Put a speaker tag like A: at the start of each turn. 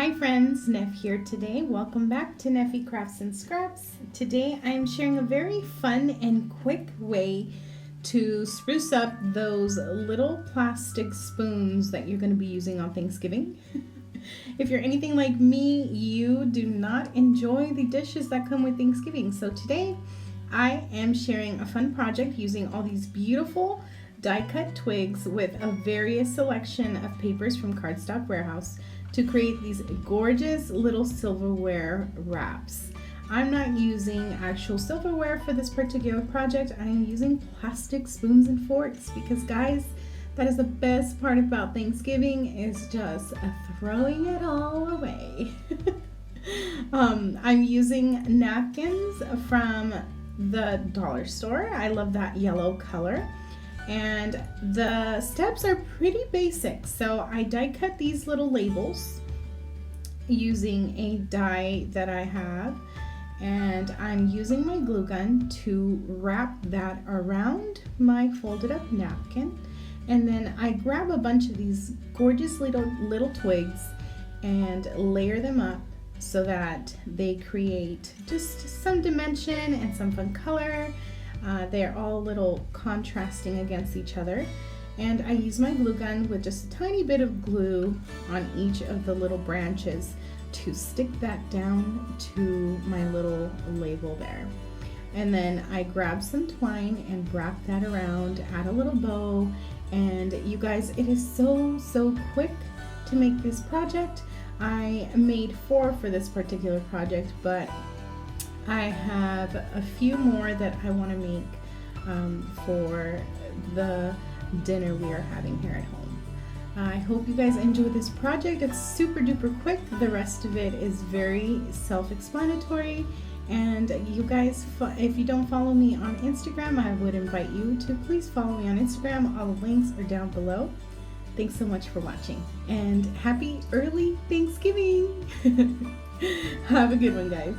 A: Hi friends, Neff here today. Welcome back to Neffy Crafts and Scraps. Today I am sharing a very fun and quick way to spruce up those little plastic spoons that you're going to be using on Thanksgiving. If you're anything like me, you do not enjoy the dishes that come with Thanksgiving. So today I am sharing a fun project using all these beautiful die-cut twigs with a various selection of papers from Cardstock Warehouse to create these gorgeous little silverware wraps. I'm not using actual silverware for this particular project. I am using plastic spoons and forks because, guys, that is the best part about Thanksgiving, is just throwing it all away. I'm using napkins from the dollar store. I love that yellow color. And the steps are pretty basic. So I die cut these little labels using a die that I have, and I'm using my glue gun to wrap that around my folded up napkin. And then I grab a bunch of these gorgeous little twigs and layer them up so that they create just some dimension and some fun color. They're all a little contrasting against each other. And I use my glue gun with just a tiny bit of glue on each of the little branches to stick that down to my little label there. And then I grab some twine and wrap that around, add a little bow, and you guys, it is so quick to make this project. I made 4 for this particular project, but I have a few more that I want to make for the dinner we are having here at home. I hope you guys enjoy this project. It's super duper quick. The rest of it is very self-explanatory. And you guys, if you don't follow me on Instagram, I would invite you to please follow me on Instagram. All the links are down below. Thanks so much for watching, and happy early Thanksgiving. Have a good one, guys.